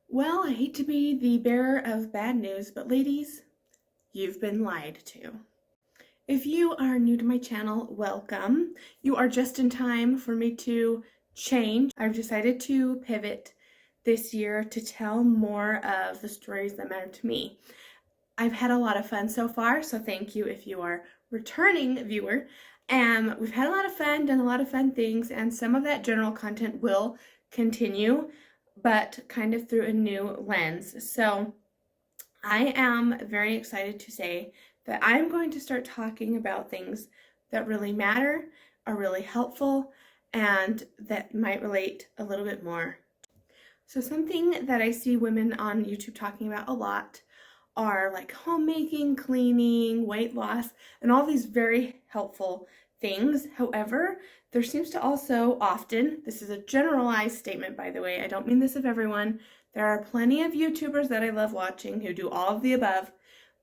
Well, I hate to be the bearer of bad news, but ladies, you've been lied to. If you are new to my channel, welcome. You are just in time for me to change. I've decided to pivot this year to tell more of the stories that matter to me. I've had a lot of fun so far, so thank you if you are returning viewer. We've had a lot of fun, done a lot of fun things, and some of that general content will continue, but kind of through a new lens. So I am very excited to say that I'm going to start talking about things that really matter, are really helpful, and that might relate a little bit more. So something that I see women on YouTube talking about a lot are like homemaking, cleaning, weight loss, and all these very helpful things. However, there seems to also often, this is a generalized statement by the way, I don't mean this of everyone, there are plenty of YouTubers that I love watching who do all of the above,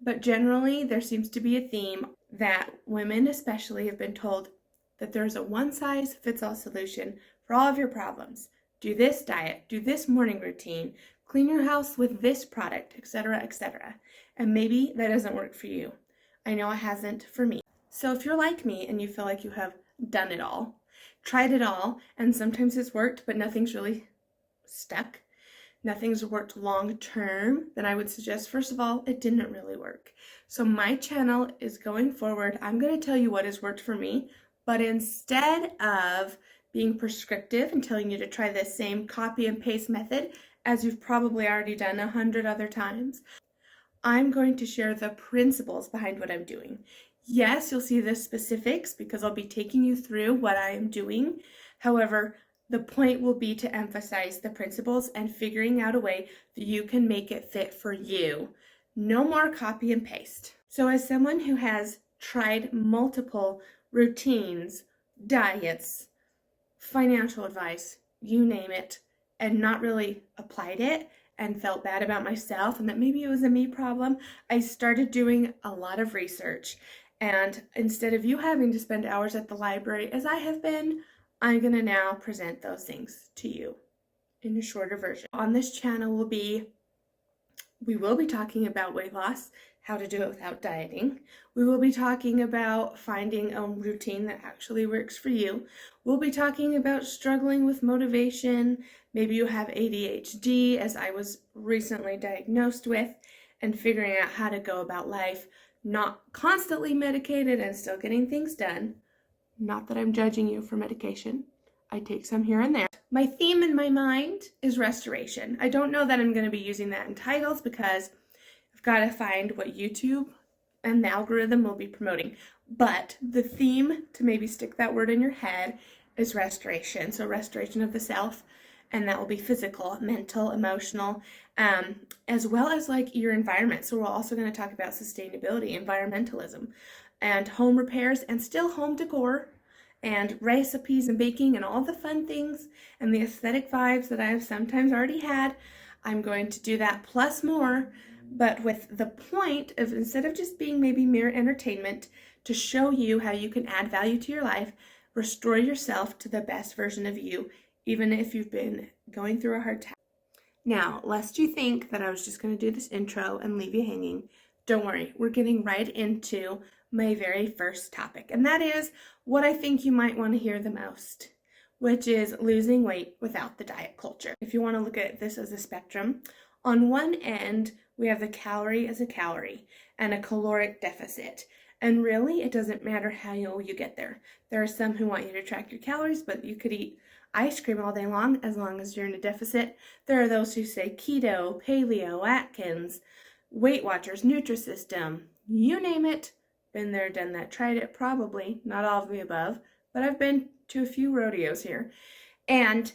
but generally there seems to be a theme that women especially have been told that there's a one-size-fits-all solution for all of your problems. Do this diet, do this morning routine, clean your house with this product, etc., etc. And maybe that doesn't work for you. I know it hasn't for me. So if you're like me and you feel like you have done it all, tried it all, and sometimes it's worked, but nothing's really stuck, nothing's worked long term, then I would suggest, first of all, it didn't really work. So my channel is going forward, I'm going to tell you what has worked for me, but instead of being prescriptive and telling you to try the same copy and paste method as you've probably already done 100 other times, I'm going to share the principles behind what I'm doing. Yes, you'll see the specifics because I'll be taking you through what I am doing. However, the point will be to emphasize the principles and figuring out a way that you can make it fit for you. No more copy and paste. So as someone who has tried multiple routines, diets, financial advice, you name it, and not really applied it and felt bad about myself and that maybe it was a me problem, I started doing a lot of research. And instead of you having to spend hours at the library as I have been, I'm going to now present those things to you in a shorter version. On this channel we will be talking about weight loss, how to do it without dieting. We will be talking about finding a routine that actually works for you. We'll be talking about struggling with motivation. Maybe you have ADHD, as I was recently diagnosed with, and figuring out how to go about life, not constantly medicated and still getting things done. Not that I'm judging you for medication. I take some here and there. My theme in my mind is restoration. I don't know that I'm going to be using that in titles because I've got to find what YouTube and the algorithm will be promoting. But the theme, to maybe stick that word in your head, is restoration. So restoration of the self, and that will be physical, mental, emotional, as well as like your environment. So we're also going to talk about sustainability, environmentalism, and home repairs, and still home decor, and recipes and baking and all the fun things and the aesthetic vibes that I have sometimes already had. I'm going to do that plus more, but with the point of, instead of just being maybe mere entertainment, to show you how you can add value to your life, restore yourself to the best version of you, even if you've been going through a hard time. Now, lest you think that I was just going to do this intro and leave you hanging, don't worry, we're getting right into my very first topic, and that is what I think you might want to hear the most, which is losing weight without the diet culture. If you want to look at this as a spectrum, on one end, we have the calorie as a calorie and a caloric deficit. And really, it doesn't matter how you get there. There are some who want you to track your calories, but you could eat ice cream all day long as you're in a deficit. There are those who say keto, paleo, Atkins, Weight Watchers, Nutrisystem, you name it. Been there, done that, tried it, probably, not all of the above, but I've been to a few rodeos here. And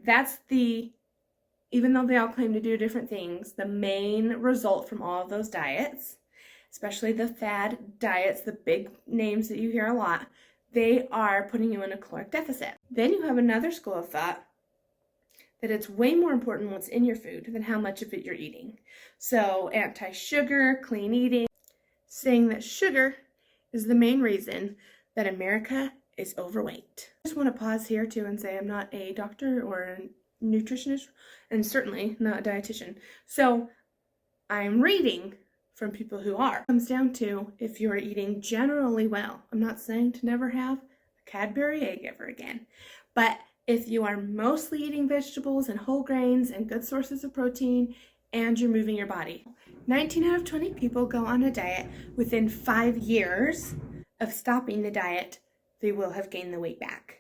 that's even though they all claim to do different things, the main result from all of those diets, especially the fad diets, the big names that you hear a lot, they are putting you in a caloric deficit. Then you have another school of thought that it's way more important what's in your food than how much of it you're eating. So anti-sugar, clean eating, saying that sugar is the main reason that America is overweight. I just want to pause here too and say I'm not a doctor or an nutritionist and certainly not a dietitian. So I'm reading from people who are. It comes down to if you're eating generally well. I'm not saying to never have a Cadbury egg ever again, but if you are mostly eating vegetables and whole grains and good sources of protein and you're moving your body. 19 out of 20 people go on a diet. Within 5 years of stopping the diet, they will have gained the weight back.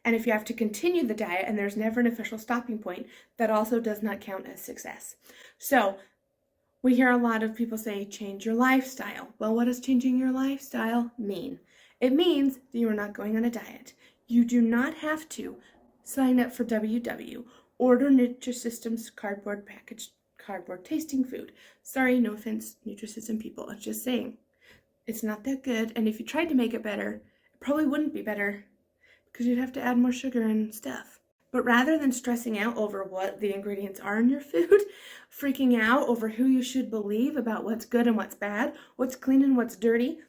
And if you have to continue the diet and there's never an official stopping point, that also does not count as success. So we hear a lot of people say, change your lifestyle. Well, what does changing your lifestyle mean? It means that you are not going on a diet. You do not have to sign up for WW, order Nutrisystem's cardboard tasting food. Sorry, no offense, Nutrisystem people. I'm just saying, it's not that good. And if you tried to make it better, it probably wouldn't be better because you'd have to add more sugar and stuff. But rather than stressing out over what the ingredients are in your food, freaking out over who you should believe about what's good and what's bad, what's clean and what's dirty,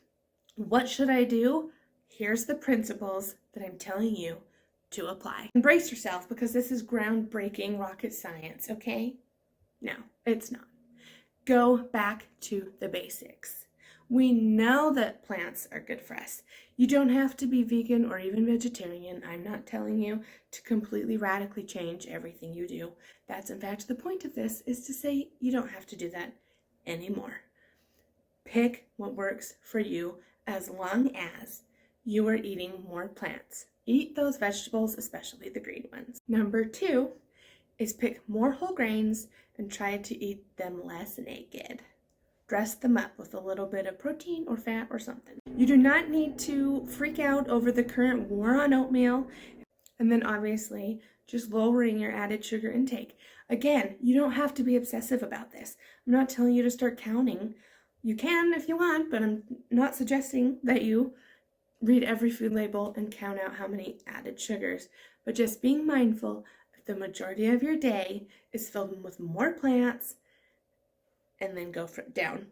what should I do? Here's the principles that I'm telling you to apply. Embrace yourself because this is groundbreaking rocket science, okay? No, it's not. Go back to the basics. We know that plants are good for us. You don't have to be vegan or even vegetarian. I'm not telling you to completely radically change everything you do. That's in fact the point of this, is to say you don't have to do that anymore. Pick what works for you as long as you are eating more plants. Eat those vegetables, especially the green ones. Number 2 is pick more whole grains and try to eat them less naked. Dress them up with a little bit of protein or fat or something. You do not need to freak out over the current war on oatmeal and then obviously just lowering your added sugar intake. Again, you don't have to be obsessive about this. I'm not telling you to start counting. You can if you want, but I'm not suggesting that you read every food label and count out how many added sugars, but just being mindful that the majority of your day is filled with more plants and then go down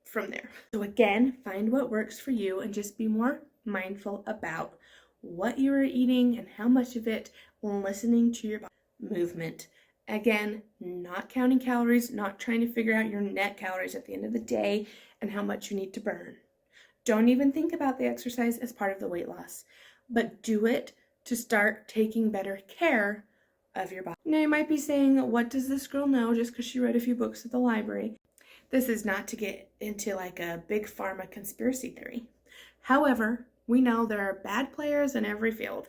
from there. So again, find what works for you and just be more mindful about what you are eating and how much of it, when listening to your body. Movement. Again, not counting calories, not trying to figure out your net calories at the end of the day and how much you need to burn. Don't even think about the exercise as part of the weight loss, but do it to start taking better care of your body. Now you might be saying, what does this girl know just because she read a few books at the library? This is not to get into like a big pharma conspiracy theory. However, we know there are bad players in every field,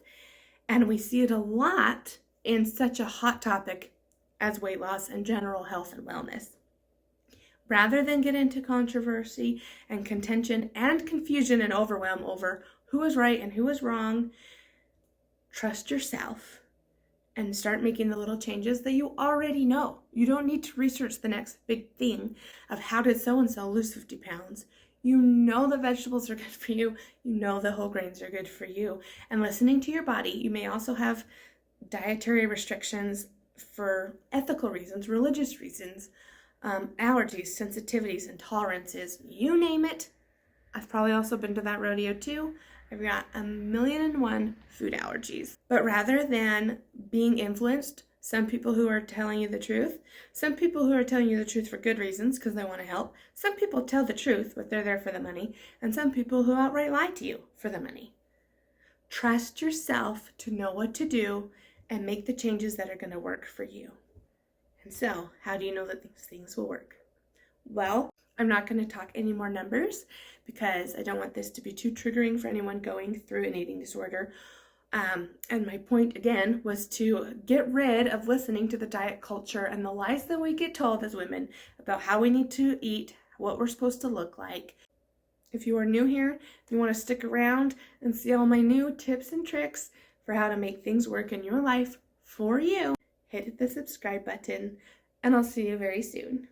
and we see it a lot in such a hot topic as weight loss and general health and wellness. Rather than get into controversy and contention and confusion and overwhelm over who is right and who is wrong, trust yourself and start making the little changes that you already know. You don't need to research the next big thing of how did so-and-so lose 50 pounds. You know the vegetables are good for you. You know the whole grains are good for you. And listening to your body, you may also have dietary restrictions for ethical reasons, religious reasons, allergies, sensitivities, intolerances, you name it. I've probably also been to that rodeo too. I've got 1,000,001 food allergies. But rather than being influenced, some people who are telling you the truth, some people who are telling you the truth for good reasons because they want to help, some people tell the truth but they're there for the money, and some people who outright lie to you for the money. Trust yourself to know what to do and make the changes that are going to work for you. And so, how do you know that these things will work? Well, I'm not going to talk any more numbers because I don't want this to be too triggering for anyone going through an eating disorder. And my point again was to get rid of listening to the diet culture and the lies that we get told as women about how we need to eat, what we're supposed to look like. If you are new here, if you want to stick around and see all my new tips and tricks for how to make things work in your life for you, hit the subscribe button, and I'll see you very soon.